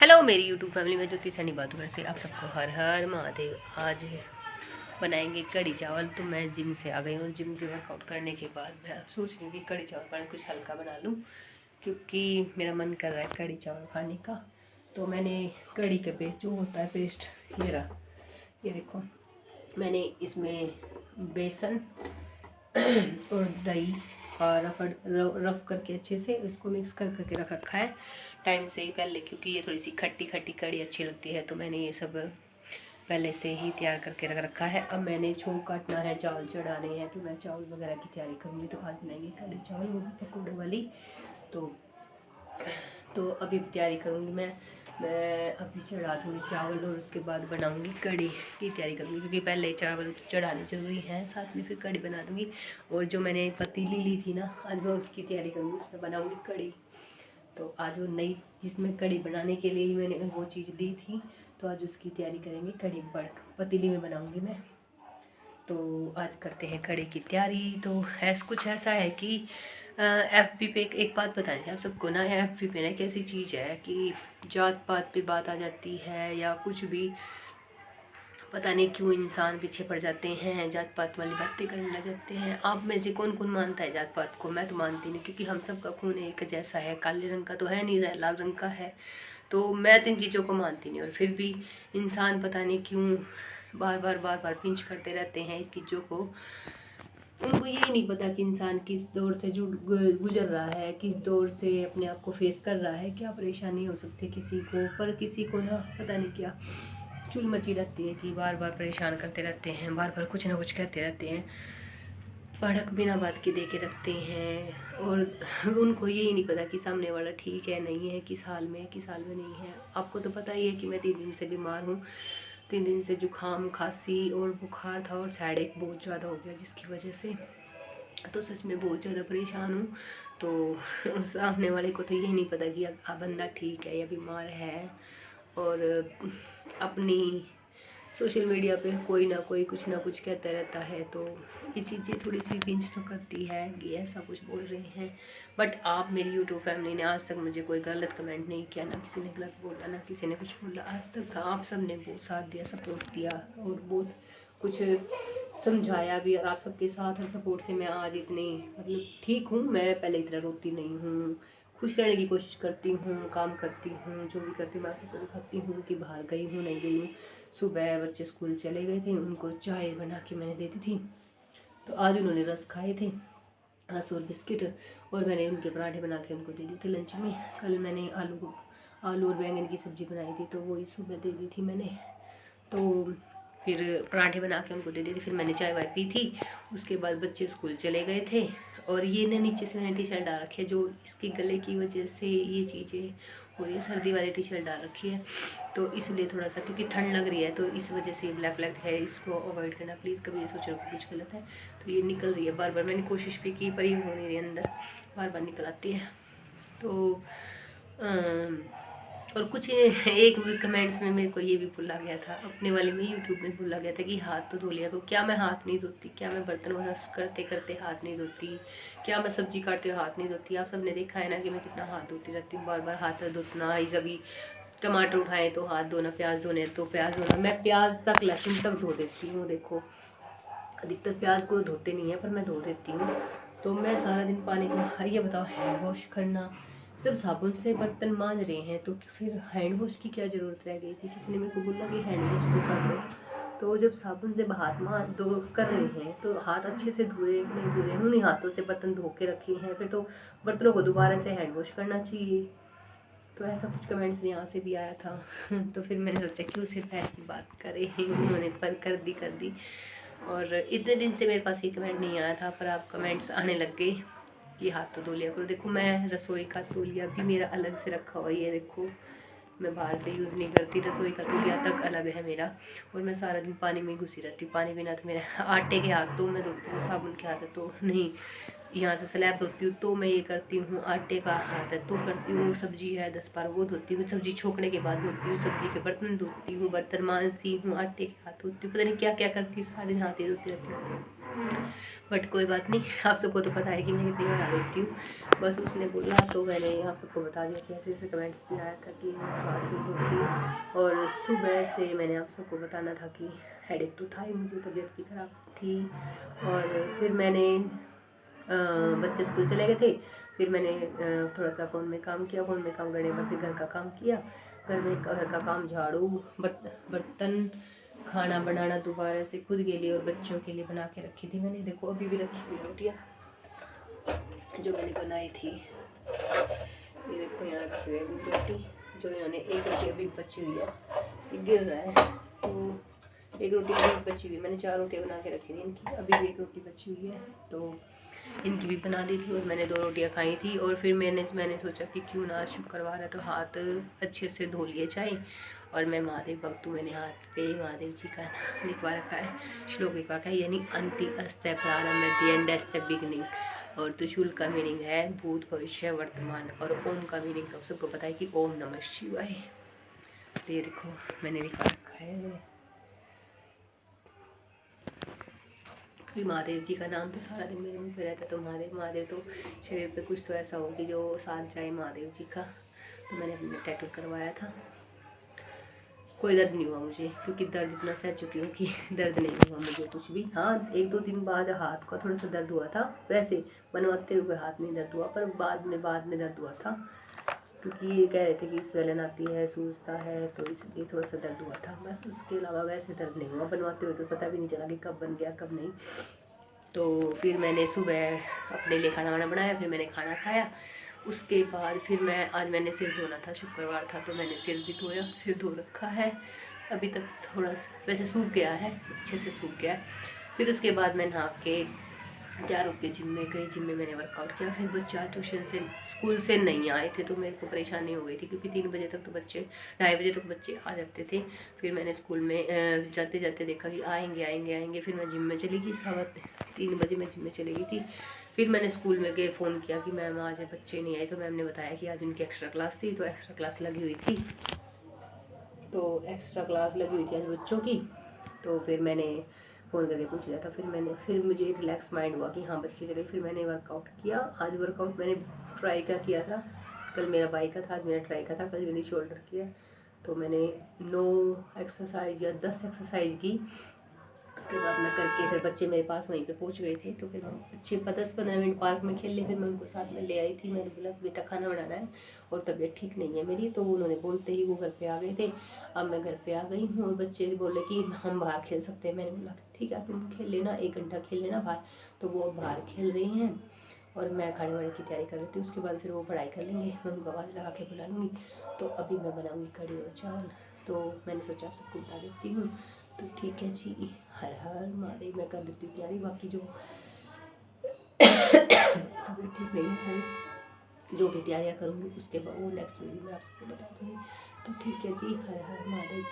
Hello मेरी YouTube family में ज्योति सैनी बातों से आप सबको हर हर महादेव। आज बनाएंगे कढ़ी चावल। तो मैं जिम से आ गई हूँ। जिम के वर्कआउट करने के बाद मैं अब सोच रही हूँ कि कढ़ी चावल पर कुछ हल्का बना लूँ, क्योंकि मेरा मन कर रहा है कढ़ी चावल खाने का। तो मैंने कढ़ी का पेस्ट जो होता है पेस्ट, ये रहा, ये देखो। मैंने इसमें बेसन और दही और रफ करके अच्छे से इसको मिक्स करके रख रखा है टाइम से ही पहले, क्योंकि ये थोड़ी सी खट्टी खट्टी कड़ी अच्छी लगती है। तो मैंने ये सब पहले से ही तैयार करके रख रखा है। अब मैंने छोंक काटना है, चावल चढ़ाने हैं, तो मैं चावल वगैरह की तैयारी करूँगी। तो आज बनाएंगे कढ़ी चावल, वो भी पकौड़े वाली। तो अभी तैयारी करूँगी मैं अभी चढ़ा दूँगी चावल और उसके बाद बनाऊँगी कढ़ी की तैयारी करूँगी, क्योंकि पहले चावल चढ़ाने ज़रूरी हैं, साथ में फिर कढ़ी बना दूँगी। और जो मैंने पतीली ली थी ना, आज मैं उसकी तैयारी करूँगी, उसमें बनाऊँगी कढ़ी। तो आज वो नई जिसमें कढ़ी बनाने के लिए ही मैंने वो चीज़ ली थी, तो आज उसकी तैयारी करेंगे। कढ़ी बड़ पतीली में बनाऊँगी मैं। तो आज करते हैं कढ़ी की तैयारी। तो कुछ ऐसा है कि एफबी पे एक बात बतानी थी आप सबको ना। एफबी पे ना एक ऐसी चीज़ है कि जात पात पे बात आ जाती है, या कुछ भी पता नहीं क्यों इंसान पीछे पड़ जाते हैं, जात पात वाली बातें करने लग जाते हैं। आप में से कौन कौन मानता है जात पात को? मैं तो मानती नहीं, क्योंकि हम सब का खून एक जैसा है। काले रंग का तो है नहीं, लाल रंग का है। तो मैं तो इन चीज़ों को मानती नहीं, और फिर भी इंसान पता नहीं क्यों बार बार पिंच करते रहते हैं इस चीज़ों को। उनको यही नहीं पता कि इंसान किस दौर से गुजर रहा है, किस दौर से अपने आप को फेस कर रहा है, क्या परेशानी हो सकती है किसी को। पर किसी को ना पता नहीं क्या चुल मची रहती है कि बार बार परेशान करते रहते हैं, बार बार कुछ ना कुछ कहते रहते हैं, भड़क बिना बात के दे के रखते हैं। और उनको यही नहीं पता कि सामने वाला ठीक है नहीं है, किस हाल में है किस हाल में नहीं है। आपको तो पता ही है कि मैं 3 दिन से बीमार हूँ। 3 दिन से जुकाम खांसी और बुखार था, और सैडेक बहुत ज़्यादा हो गया, जिसकी वजह से तो सच में बहुत ज़्यादा परेशान हूँ। तो सामने वाले को तो यही नहीं पता कि बंदा ठीक है या बीमार है। और अपनी सोशल मीडिया पे कोई ना कोई कुछ ना कुछ कहता रहता है, तो ये चीज़ें थोड़ी सी पिंच तो करती है कि ऐसा कुछ बोल रहे हैं। बट आप मेरी यूट्यूब फैमिली ने आज तक मुझे कोई गलत कमेंट नहीं किया, ना किसी ने गलत बोला, ना किसी ने कुछ बोला आज तक। आप सब ने बहुत साथ दिया, सपोर्ट किया, और बहुत कुछ समझाया भी। और आप सबके साथ और सपोर्ट से मैं आज इतनी मतलब ठीक हूँ। मैं पहले इतना रोती नहीं हूँ, खुश रहने की कोशिश करती हूँ, काम करती हूँ, जो भी करती हूँ मैं आप सबको दिखाती हूँ कि बाहर गई हूँ नहीं गई हूँ। सुबह बच्चे स्कूल चले गए थे, उनको चाय बना के मैंने दे दी थी। तो आज उन्होंने रस खाए थे, रस और बिस्किट, और मैंने उनके पराठे बना के उनको दे दी थी लंच में। कल मैंने आलू और बैंगन की सब्ज़ी बनाई थी, तो वही सुबह दे दी थी मैंने। तो फिर पराठे बना के उनको दे दी थी, फिर मैंने चाय वाय पी थी। उसके बाद बच्चे स्कूल चले गए थे। और ये ना नीचे से मैंने टी शर्ट डाल रखी है, जो इसके गले की वजह से ये चीज़ें, और ये सर्दी वाली टी शर्ट डाल रखी है, तो इसलिए थोड़ा सा क्योंकि ठंड लग रही है, तो इस वजह से ब्लैक ब्लैक है। इसको अवॉइड करना प्लीज़। कभी ये सोच रहे हो कुछ गलत है, तो ये निकल रही है बार बार। मैंने कोशिश भी की पर ये हो नहीं रही, अंदर बार बार निकल आती है। तो और कुछ एक कमेंट्स में मेरे को ये भी भूला गया था, अपने वाले में यूट्यूब में भूला गया था कि हाथ तो धो लिया। तो क्या मैं हाथ नहीं धोती? क्या मैं बर्तन वगैरह करते करते हाथ नहीं धोती? क्या मैं सब्जी काटते हुए हाथ नहीं धोती? आप सबने देखा है ना कि मैं कितना हाथ धोती रहती हूँ, बार बार हाथ धोना। कभी टमाटर उठाए तो हाथ धोना, प्याज धोने तो प्याज धोना। मैं प्याज तक लहसुन तक धो देती हूँ। देखो अधिकतर प्याज को धोते नहीं है, पर मैं धो देती हूँ। तो मैं सारा दिन पानी को, ये बताओ, हैंड वॉश करना, सब साबुन से बर्तन मांज रहे हैं, तो फिर हैंड वॉश की क्या ज़रूरत रह गई थी? किसी ने मेरे को बोला कि हैंड वॉश तो कर लो। तो जब साबुन से हाथ धो कर रहे हैं, तो हाथ अच्छे से धो रहे हैं कि नहीं धो रहे हैं? उन्हीं हाथों से बर्तन धो के रखे हैं, फिर तो बर्तनों को दोबारा से हैंड वॉश करना चाहिए। तो ऐसा कुछ कमेंट्स यहाँ से भी आया था। तो फिर मैंने सोचा कि उसे पैर की बात करें, उन्होंने पर कर दी। और इतने दिन से मेरे पास ये कमेंट नहीं आया था, पर अब कमेंट्स आने लग गए कि हाथ तो धो लिया करो। देखो मैं रसोई का तौलिया भी मेरा अलग से रखा हुआ है, देखो मैं बाहर से यूज़ नहीं करती। रसोई का तौलिया तक अलग है मेरा। और मैं सारा दिन पानी में घुसी रहती हूँ। पानी बिना तो मेरे आटे के हाथ तो मैं धोती हूँ, साबुन के हाथ तो नहीं। यहाँ से स्लैब धोती हूँ तो मैं ये करती हूँ, आटे का हाथ है तो करती हूँ, सब्जी है 10 बार वो धोती हूँ, सब्जी छोकने के बाद धोती हूँ, सब्जी के बर्तन धोती हूँ, बर्तन मांजती हूँ, आटे के हाथ धोती हूँ, पता नहीं क्या क्या करती हूँ, सारे हाथ ही धोती रहती हूँ। बट कोई बात नहीं, आप सबको तो पता है कि मैं कितनी बना देती हूँ। बस उसने बोला तो मैंने आप सबको बता दिया कि ऐसे ऐसे कमेंट्स भी आया था कि मैं हाथ नहीं धोती। और सुबह से मैंने आप सबको बताना था कि हेडेक तो था ही, मुझे तबीयत भी ख़राब थी। और फिर मैंने बच्चे स्कूल चले गए थे, फिर मैंने थोड़ा सा फ़ोन में काम किया, फ़ोन में काम करने के बाद फिर घर का काम किया, घर का काम झाड़ू बर्तन खाना बनाना दोबारा से खुद के लिए और बच्चों के लिए बना के रखी थी मैंने। देखो अभी भी रखी हुई रोटियाँ जो मैंने बनाई थी, ये देखो यहाँ रखी हुई है अभी रोटी, जो इन्होंने एक रोटी अभी बची हुई है, ये गिर रहा है तो एक रोटी अभी बची हुई है, मैंने 4 रोटियाँ बना के रखी थी इनकी, अभी भी एक रोटी बची हुई है तो इनकी भी बना दी थी और मैंने 2 रोटियाँ खाई थी। और फिर मैंने सोचा कि क्यों ना आज शुक्रवार है तो हाथ अच्छे से धो लिए जाए। और मैं महादेव भक्त हूँ, मैंने हाथ पे महादेव जी का नाम लिखवा रखा है, श्लोक लिखवा रखा है, यानी अंति अस्य प्रारंभ the end S the beginning. और त्रिशूल का मीनिंग है भूत भविष्य वर्तमान, और ओम का मीनिंग तो सबको पता है कि ओम नमः शिवाय। ये देखो मैंने लिखा रखा है, महादेव जी का नाम तो सारा दिन मेरे मुंह पे रहता है, तो महादेव महादेव तो शरीर पे कुछ तो ऐसा हो कि जो साथ जाए महादेव जी का। तो मैंने अपने टैटू करवाया था, कोई दर्द नहीं हुआ मुझे, क्योंकि दर्द इतना सह चुकी हूँ कि दर्द नहीं हुआ मुझे कुछ भी। हाँ 1-2 दिन बाद हाथ का थोड़ा सा दर्द हुआ था, वैसे बनवाते हुए हाथ नहीं दर्द हुआ, पर बाद में दर्द हुआ था, क्योंकि ये कह रहे थे कि स्वेलन आती है, सूजता है, तो इसलिए थोड़ा सा दर्द हुआ था, बस उसके अलावा वैसे दर्द नहीं हुआ। बनवाते हुए तो पता भी नहीं चला कि कब बन गया कब नहीं। तो फिर मैंने सुबह अपने लिए खाना वाना बनाया, फिर मैंने खाना खाया, उसके बाद फिर आज मैंने सिर धोना था, शुक्रवार था तो मैंने सिर भी धोया, सिर धो रखा है अभी तक, थोड़ा सा वैसे सूख गया है, अच्छे से सूख गया है। फिर उसके बाद मैं नहा के तैयार होकर जिम में गई, जिम में मैंने वर्कआउट किया। फिर बच्चा ट्यूशन से स्कूल से नहीं आए थे तो मेरे को परेशानी हो गई थी, क्योंकि 3 बजे तक तो बच्चे 2:30 बजे तक बच्चे आ जाते थे। फिर मैंने स्कूल में जाते जाते देखा कि आएंगे, फिर मैं जिम में चली गई, 3:15 बजे मैं जिम में चली गई थी। फिर मैंने स्कूल में गए फ़ोन किया कि मैम आज बच्चे नहीं आए, तो मैम ने बताया कि आज उनकी एक्स्ट्रा क्लास थी, तो एक्स्ट्रा क्लास लगी हुई थी, आज बच्चों की। तो फिर मैंने फ़ोन करके पूछ लिया था, फिर मुझे रिलैक्स माइंड हुआ कि हाँ बच्चे चले। फिर मैंने वर्कआउट किया, आज वर्कआउट मैंने ट्राई का किया था, कल मेरा बाई का था, आज मेरा ट्राई का था, कल मैंने शोल्डर किया, तो मैंने 9 एक्सरसाइज या 10 एक्सरसाइज की। उसके बाद मैं करके फिर बच्चे मेरे पास वहीं पे पहुंच गए थे, तो फिर बच्चे 10-15 मिनट पार्क में खेल ले, फिर मैं उनको साथ में ले आई थी। मैंने बोला बेटा खाना बनाना है और तबीयत ठीक नहीं है मेरी, तो उन्होंने बोलते ही वो घर पे आ गए थे। अब मैं घर पे आ गई हूँ और बच्चे बोले कि हम बाहर खेल सकते हैं। मैंने बोला ठीक है तुम खेल लेना, 1 घंटा खेल लेना बाहर। तो वो बाहर खेल रही हैं और मैं खाने वाने की तैयारी कर रही थी। उसके बाद फिर वो पढ़ाई कर लेंगे, मैं उनको आवाज़ लगा के बुला लूँगी। तो अभी मैं बनाऊँगी कढ़ी और चावल, तो मैंने सोचा आप सबको बता देती हूँ। तो ठीक है जी, हर हर महादेव। मैं कर लेती हूँ तैयारी, बाकी जो तबीयत ठीक नहीं है सर, जो भी तैयारियाँ करूँगी उसके बाद वो नेक्स्ट वीडियो में आप सबको बता दूँगी। तो ठीक है जी, हर हर महादेव।